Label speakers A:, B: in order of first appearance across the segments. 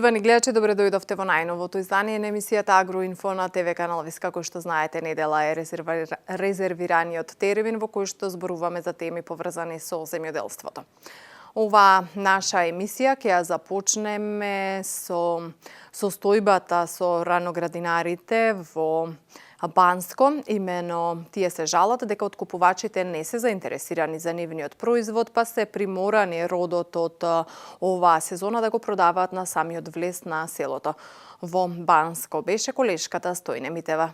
A: Поштовани гледачи, добре дојдовте во најновото издание на емисијата Агроинфо на ТВ канал Вис. Како што знаете, недела е резервираниот термин во кој што зборуваме за теми поврзани со земјоделството. Ова наша емисија ќе ја започнеме со состојбата со раноградинарите во Банско. Имено тие се жалат дека откупувачите не се заинтересирани за нивниот производ, па се приморани родот од оваа сезона да го продаваат на самиот влез на селото. Во Банско беше колешката Стојне Митева.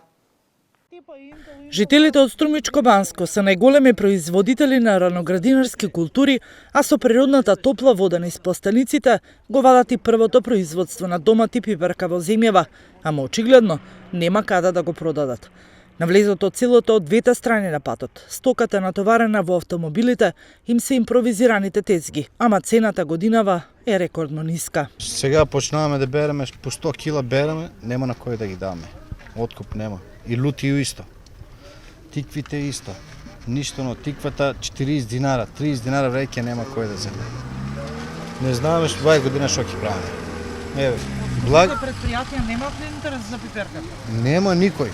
B: Жителите од Струмичко Банско се најголеми производители на раноградинарски култури, а со природната топла вода низ пластениците го вадат и првото производство на домати пиперка во земјава, ама очигледно нема каде да го продадат. На влезот од селото од двете страни на патот, стоката натоварена во автомобилите, им се импровизираните тезги, ама цената годинава е рекордно ниска.
C: Сега почнаваме да береме, по 100 кила береме, нема на кој да ги даме. Откуп нема. И лутију исто. Тиквите исто. Ништо, но тиквата 40 динара, 30 динара веќе нема кој да земе. Не знаеме што вај година што ќе правиме. Еве, благ
B: предпријатија нема интерес за пиперката.
C: Нема никој.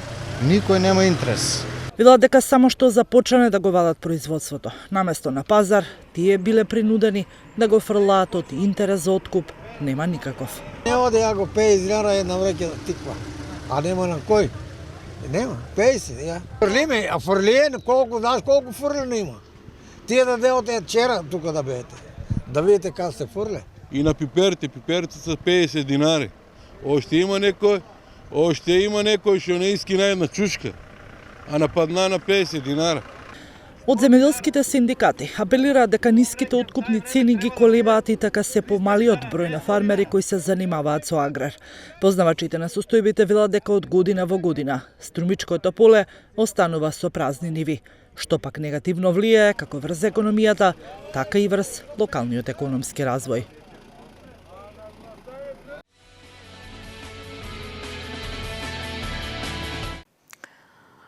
C: Никој нема интерес.
B: Велат дека само што започнале да го вадат производството, наместо на пазар, тие биле принудени да го фрлаат од интерес за откуп нема никаков.
D: Не оде ја го 50 динара една вреќа тиква. А нема на кој? Нема, 50, ја. Фрлиме, а фрлиен, знаеш колку фрлено има. Тие да деоте вчера тука да беете. Да видите како се фрле.
E: И на пиперите се 50 динари. Оште има некој што не иски на една чушка, а нападна на 50 динара.
B: Од земјоделските синдикати апелираат дека ниските откупни цени ги колебаат и така се помалиот број на фармери кои се занимаваат со аграр. Познавачите на состојбите велат дека од година во година Струмичкото поле останува со празни ниви, што пак негативно влијае како врз економијата, така и врз локалниот економски развој.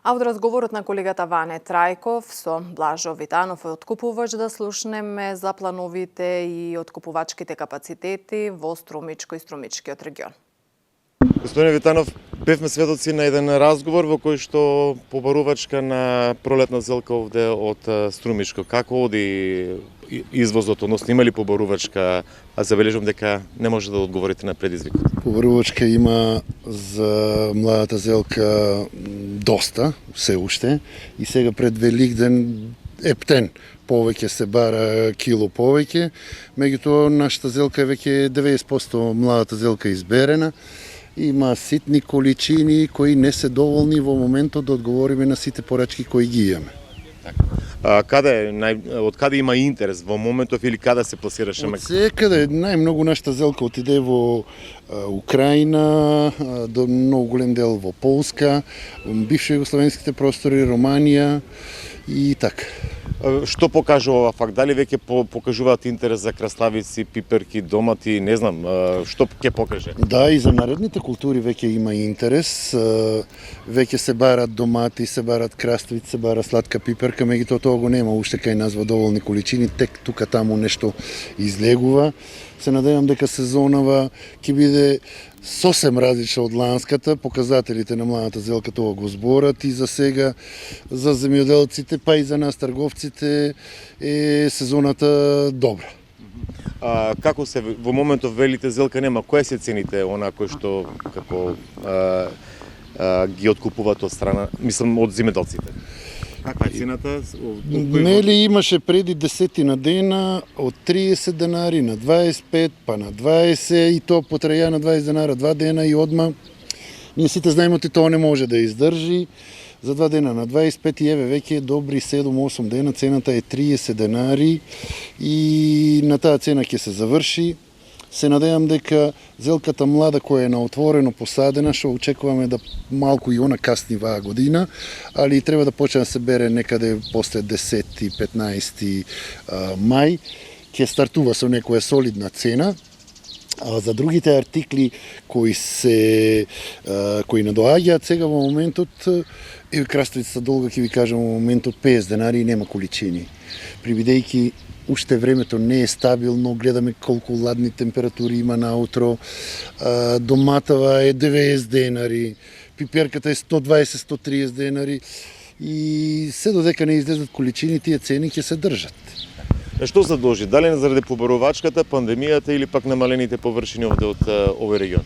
A: А од разговорот на колегата Ване Трајков со Блажо Витанов е откупувач да слушнеме за плановите и откупувачките капацитети во Струмичко и Струмичкиот регион.
F: Господине Витанов, бевме сведоци на еден разговор во кој што побарувачка на пролетна зелка овде од Струмичко. Како оди извозот, односно има ли побарувачка, а забележам дека не може да одговорите на предизвикот?
G: Побарувачка има за младата зелка доста, се уште, и сега пред Великден ептен повеќе се бара кило повеќе, меѓутоа нашата зелка е веќе 90% младата зелка изберена. Има ситни количини кои не се доволни во моментот да одговориме на сите порачки кои ги имаме.
F: Од каде има интерес во моментов или каде се пласираше?
G: Од секаде, најмногу нашата зелка отиде во Украина, до многу голем дел во Полска, бивши југословенските простори, Романија и така.
F: Што покажува ова факт? Дали веќе покажуваат интерес за краставици, пиперки, домати, не знам, што ќе покаже?
G: Да, и за наредните култури веќе има интерес. Веќе се барат домати, се барат краставици, се бара сладка пиперка, меѓутоа тоа го нема уште кај нас во доволни количини, тек тука таму нешто излегува. Се надевам дека сезонава ќе биде сосем различна од ланската, показателите на младата зелка тоа го зборат и за сега за земјоделците, па и за нас трговците е сезоната добра.
F: Како се во моментов велите зелка нема, кои се цените она кои што како ги откупуваат од страна, мислам од земјоделците? Каква е цената?
G: Нели имаше преди 10 дена од 30 денари на 25, па на 20 и тоа потраја на 20 денара 2 дена и одма. Ние сите знаеме че тоа не може да издржи. За 2 дена на 25 и еве веќе добри 7-8 дена цената е 30 денари и на таа цена ќе се заврши. Се надевам дека зелката млада која е на отворено посадена, што очекуваме да малку и она касни ваа година, али треба да почне да се бере некаде после 10-15 мај, ќе стартува со некоја солидна цена. А за другите артикли кои не доаѓаат сега во моментот, краставицата долга ќе ви кажам во моментот 50 денари и нема количини. Прибидејќи уште времето не е стабилно, гледаме колку ладни температури има наутро, доматава е 90 денари, пиперката е 120-130 денари и се додека не излезат количини, тие цени ќе се држат.
F: Што се дължи? Дали заради побаровачката, пандемијата или пак намалените површини овде од овој регион?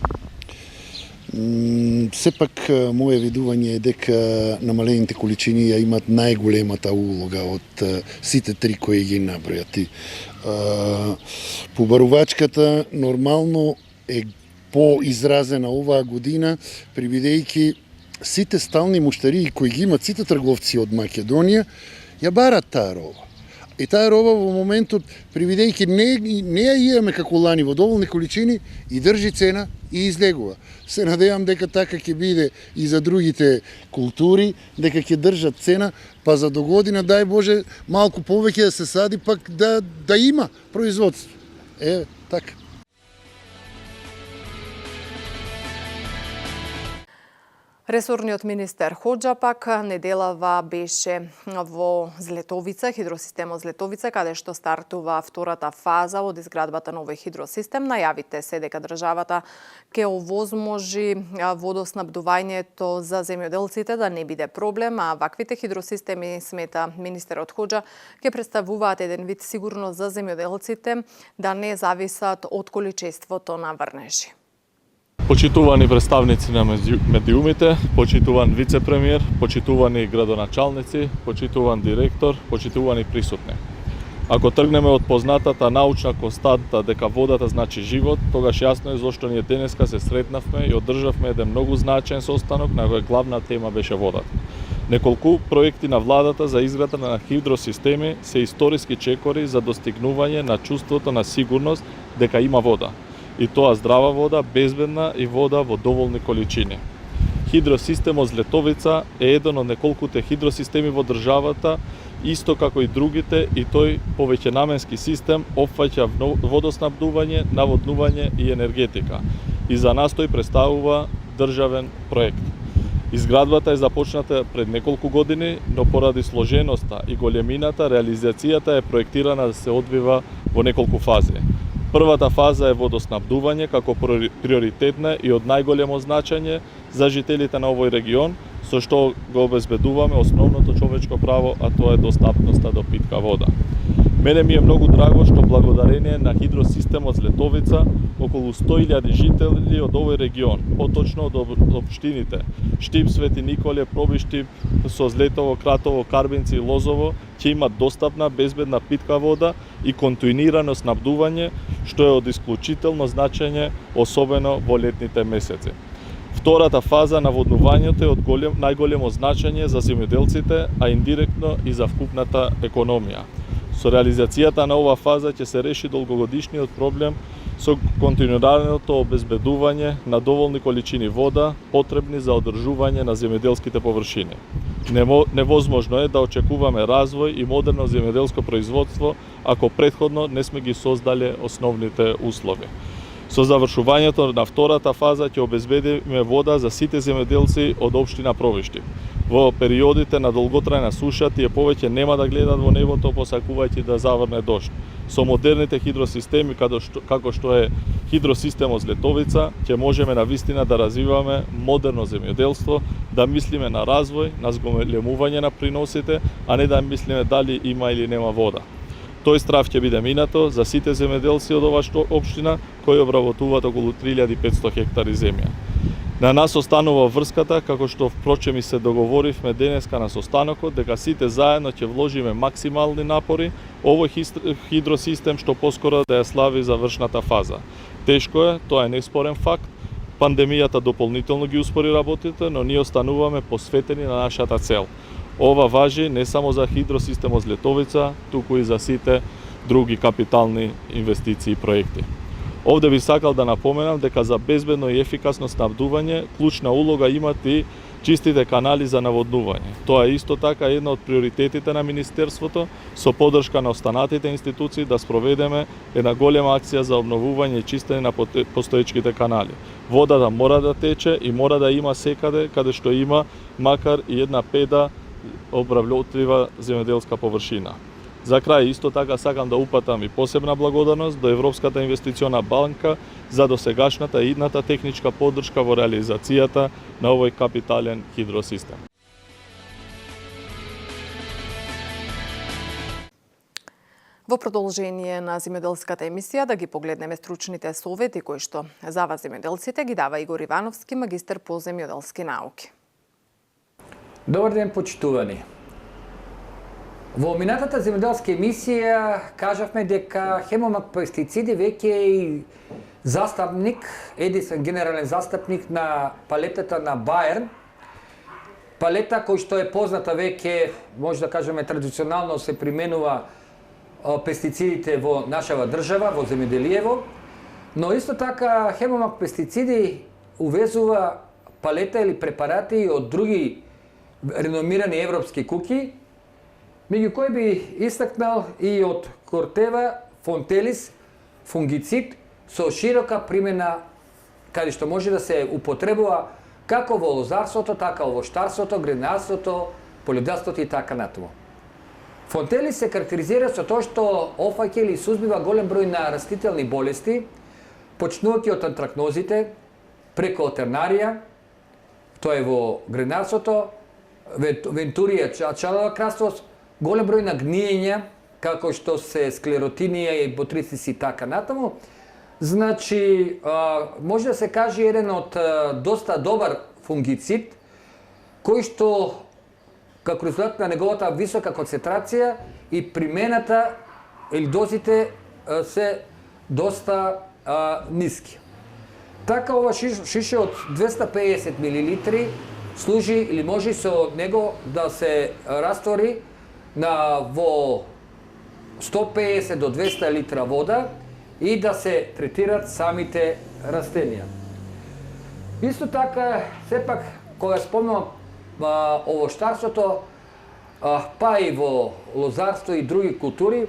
G: Сепак, моје видување е дека намалените количини ја имат најголемата улога од сите три кои ги набројати. Побаровачката нормално е поизразена оваа година, прибидејќи сите стални муштарии кои ги имат сите трговци од Македонија, ја барат таа роба. И таа роба во моментот, привидејќи не ја имаме како лани во доволни количини, и држи цена и излегува. Се надевам дека така ќе биде и за другите култури, дека ќе држат цена, па за до година, дај Боже, малку повеќе да се сади, пак да има производство. Така.
A: Ресорниот министер Хоџа пак неделава беше во Злетовица, хидросистемот Злетовица, каде што стартува втората фаза од изградбата на овој хидросистем. Најавите се дека државата ќе овозможи водоснабдувањето за земјоделците да не биде проблем, а ваквите хидросистеми, смета министерот Хоџа, ќе представуваат еден вид сигурност за земјоделците да не зависат од количеството на врнежи.
H: Почитувани представници на медиумите, почитуван вице-премиер, почитувани градоначалници, почитуван директор, почитувани присутни. Ако тргнеме од познатата научна константа дека водата значи живот, тогаш јасно е зошто ние денеска се сретнавме и одржавме еден многу значаен состанок на кој главна тема беше водата. Неколку проекти на владата за изграда на хидросистеми се историски чекори за достигнување на чувството на сигурност дека има вода. И тоа здрава вода, безбедна и вода во доволни количини. Хидросистемот Злетовица е еден од неколкуте хидросистеми во државата, исто како и другите, и тој повеќенаменски систем опфаќа водоснабдување, наводнување и енергетика. И за нас тој представува државен проект. Изградбата е започната пред неколку години, но поради сложеноста и големината, реализацијата е проектирана да се одвива во неколку фази. Првата фаза е водоснабдување како приоритетна и од најголемо значење за жителите на овој регион, со што го обезбедуваме основното човечко право, а тоа е достапноста до питка вода. Мене ми е многу драго што благодарение на хидросистемот Злетовица, околу 100.000 жители од овој регион, поточно од општините Штип, Свети Николе, Пробиштип, со Злетово, Кратово, Карбинци и Лозово, ќе имат достапна, безбедна питка вода и континуирано снабдување, што е од исклучително значење, особено во летните месеци. Втората фаза на воднувањето е од најголемо значење за земјоделците, а индиректно и за вкупната економија. Со реализацијата на оваа фаза ќе се реши долгогодишниот проблем со континуираното обезбедување на доволни количини вода потребни за одржување на земјоделските површини. Невозможно е да очекуваме развој и модерно земјоделско производство ако претходно не сме ги создале основните услови. Со завршувањето на втората фаза ќе обезбедиме вода за сите земјоделци од општина Пробиштип. Во периодите на долготрајна суша тие повеќе нема да гледат во небото посакувајќи да заврне дожд. Со модерните хидросистеми како што е хидросистемот Злетовица ќе можеме навистина да развиваме модерно земјоделство, да мислиме на развој, на зголемување на приносите, а не да мислиме дали има или нема вода. Тој страв ќе биде минато за сите земјоделци од оваа општина кои обработуваат околу 3500 хектари земја. На нас останува врската, како што впрочем и се договоривме денеска на состанокот, дека сите заедно ќе вложиме максимални напори овој хидросистем што поскоро да ја слави завршната фаза. Тешко е, тоа е неспорен факт. Пандемијата дополнително ги успори работите, но ние остануваме посветени на нашата цел. Ова важи не само за хидросистемот Злетовица, туку и за сите други капитални инвестиции и проекти. Овде би сакал да напоменам дека за безбедно и ефикасно снабдување клучна улога имат и чистите канали за наводнување. Тоа е исто така една од приоритетите на Министерството, со поддршка на останатите институции да спроведеме една голема акција за обновување и чистење на постоечките канали. Водата мора да тече и мора да има секаде каде што има макар и една педа обработлива земјоделска површина. За крај исто така сакам да упатам и посебна благодарност до Европската инвестициона банка за досегашната и идната техничка поддршка во реализацијата на овој капитален хидросистем.
A: Во продолжение на земјоделската емисија да ги погледнеме стручните совети кои што за вас земјоделците ги дава Игор Ивановски, магистар по земјоделски науки.
I: Добар ден, почитувани. Во минатата земјоделска емисија кажавме дека хемомак пестициди веќе е и застапник, единствен генерален застапник на палетата на Баерн. Палета кој што е позната веќе, може да кажеме традиционално се применува пестицидите во нашава држава, во земјоделиево, но исто така хемомак пестициди увезува палета или препарати од други реномирани европски куќи, меѓу кои би истакнал и од Кортева Фонтелис фунгицид со широка примена каде што може да се употребува како во лозарството, така во овоштарството, гренарството, полјоделството и така натаму. Фонтелис се карактеризира со тоа што опфаќа или сузбива голем број на растителни болести, почнувајќи од антракнозите, преку тернарија, тоа е во гренарството, вентурија, чалава крастост, голем број на гниења, како што се склеротинија и ботрицици и така натаму. Значи, може да се каже еден од доста добар фунгицид, кој што како резултат на неговата висока концентрација и примената или дозите се доста ниски. Така ова шише од 250 мл служи или може со него да се раствори во 150 до 200 литра вода и да се третират самите растенија. Исто така, сепак, кога спомнувам овоштарството, па и во лозарство и други култури,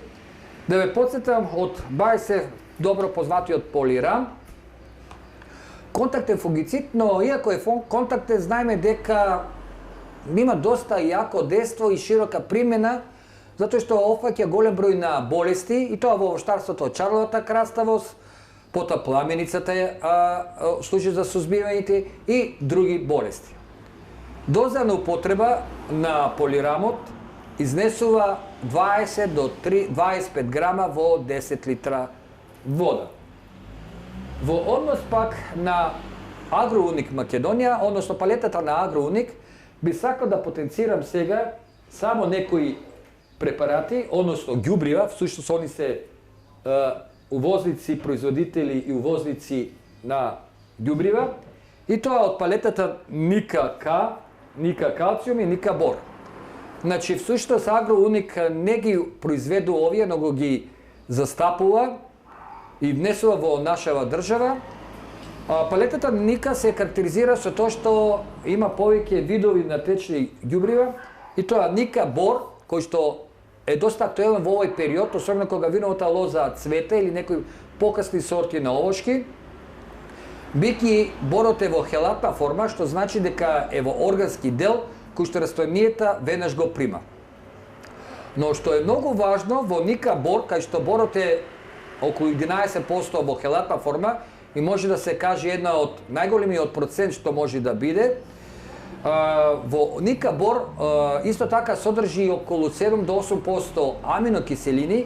I: да ве подсетам од Бајсев добро познатиот полиран, контактен фунгицид, но иако е контактен, знаеме дека има доста јако дејство и широка примена, затоа што опфаќа голем број на болести, и тоа во овоштарството чарловата краставост, пота пламеницата служи за сузбивањето и други болести. Доза на употреба на полирамот изнесува 20 до 25 грама во 10 литра вода. Во однос пак на Агроуник Македонија, односно палетата на Агроуник, би сакал да потенцирам сега само некои препарати, односно ѓубрива, всушност они се увозници, производители и увозници на ѓубрива, и тоа од палетата Ника К, Ника Калциум и Ника Бор. Значи, всушност Агроуник не ги произведу овие, но го ги застапува и внесува во нашава држава. Палетата Ника се карактеризира со тоа што има повеќе видови на течни ѓубрива, и тоа Ника Бор, кој што е доста актуелен во овој период, особено кога виновата лоза цвете или некои покасни сорти на овошки. Бики борот е во хелатна форма, што значи дека е во органски дел, кој што растенијата веднаш го прима. Но што е многу важно, во Ника Бор, кај што борот е околу 11% во хелатна форма, и може да се каже една од најголемиот процент што може да биде, во Ника Бор исто така содржи околу 7 до 8% аминокиселини,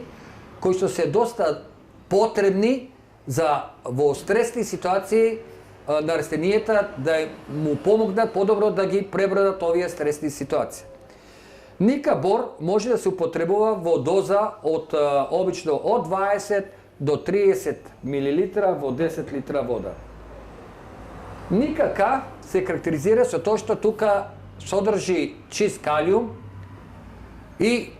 I: кои што се доста потребни за во стресни ситуации на растенијата да му помогнат подобро да ги пребродат овие стресни ситуации. Ника Бор може да се употребува во доза од обично од 20 до 30 мл во 10 литра вода. Ника К се карактеризира со тоа што тука содржи чист калиум и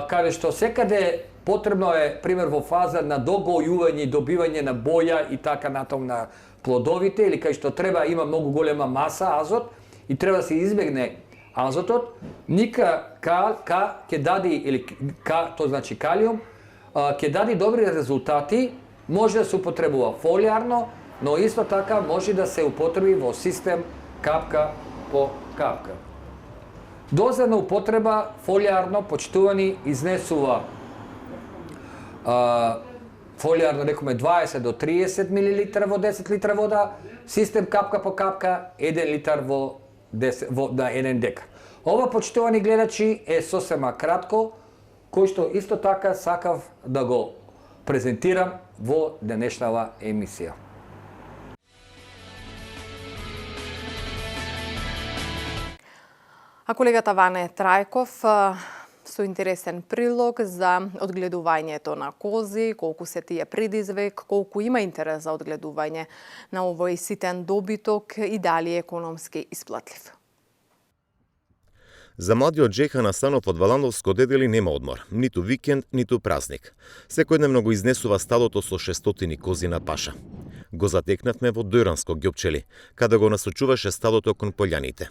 I: каде што секаде потребно е, пример, во фаза на догојување и добивање на боја и така натаму на плодовите, или кај што треба има многу голема маса азот и треба да се избегне азотот, Ника К ќе дади, или К, тоа значи калиум, ќе дади добри резултати, може да се употребува фолиарно, но исто така може да се употреби во систем капка по капка. Доза на употреба фолиарно, почитувани, изнесува фолиар да рекоме 20 до 30 мл во 10 литра вода, систем капка по капка, 1 литар на 1 декар. Ова, почитувани гледачи, е сосема кратко, кој што исто така сакав да го презентирам во денешнава емисија.
A: А колегата Ване Трајков со интересен прилог за одгледувањето на кози, колку се тие предизвик, колку има интерес за одгледување на овој ситен добиток и дали е економски исплатлив.
F: За младиот Джехан Асанов од Валандовско Дедели нема одмор, ниту викенд, ниту празник. Секојдневно го изнесува стадото со 600 кози на паша. Го затекнавме во Дојранско ѓопчели, каде го насочуваше стадото кон полјаните.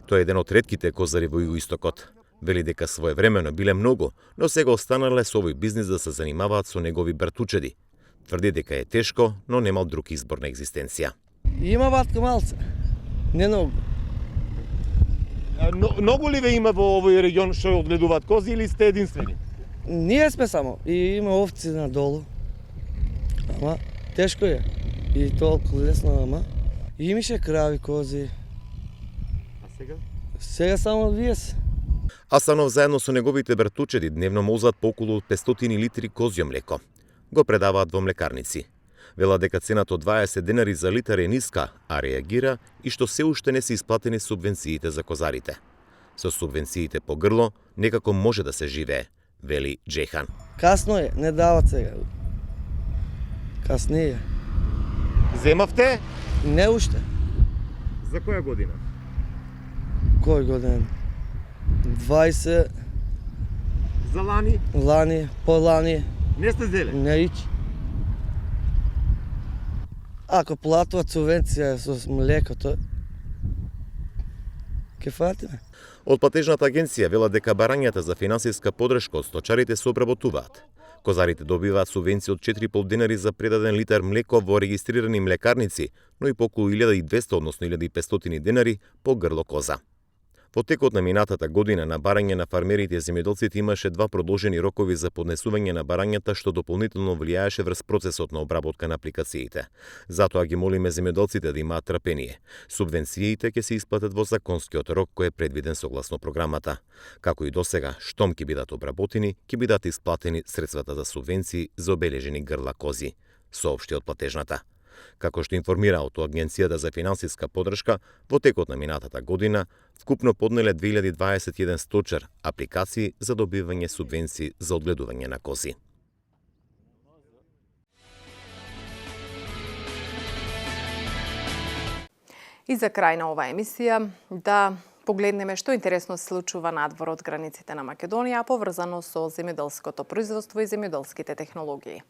F: Тој е еден од ретките козари во Југоистокот. Вели дека своевремено биле многу, но сега останале со овој бизнис да се занимаваат со негови братучеди. Тврди дека е тешко, но немал друг избор на екзистенција.
J: Има ватка малце, не многу.
F: Многу ли ве има во овој регион што одгледуваат кози или сте единствени?
J: Ние сме само и има овци надолу. Ама тешко е. И толку лесно, ама. И имаше крави, кози.
F: А сега?
J: Сега само вие се.
F: Асанов заедно со неговите братучеди дневно мозат по околу 500 литри козјо млеко. Го предаваат во млекарници. Вела дека цената од 20 денари за литар е ниска, а реагира и што се уште не се исплатени субвенциите за козарите. Со субвенциите по грло некако може да се живее, вели Джехан.
J: Касно е, не дават сега. Каснее.
F: Земавте?
J: Не уште.
F: За која година?
J: Кој годин? 20.
F: За лани?
J: Лани, полани.
F: Не сте зеле?
J: Не ич. Ако платуват субвенција со млекото, ке фатиме.
F: Од платежната агенција вела дека барањата за финансиска подршка од сточарите се обработуваат. Козарите добиваат субвенција од 4,5 денари за предаден литар млеко во регистрирани млекарници, но и по околу 1200, односно 1500 денари по грло коза. Во текот на минатата година на барање на фармерите и земјоделците имаше 2 продолжени рокови за поднесување на барањата, што дополнително влијаеше врз процесот на обработка на апликациите. Затоа ги молиме земјоделците да имаат трпение. Субвенциите ќе се исплатат во законскиот рок кој е предвиден согласно програмата. Како и досега, штом ќе бидат обработени, ќе бидат исплатени средствата за субвенции за обележени грла кози, соопшти од платежната. Како што информира од Агенцијата за финансиска подршка, во текот на минатата година вкупно поднеле 2021 сточар апликации за добивање субвенции за одгледување на кози.
A: И за крај на оваа емисија да погледнеме што интересно се случува надвор од границите на Македонија, поврзано со земјоделското производство и земјоделските технологии.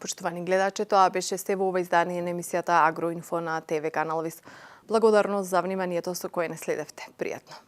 A: Почитувани гледачи, тоа беше сте во ова издание на емисијата Агроинфо на ТВ канал Вис. Благодарност за вниманието со кое не следевте. Пријатно.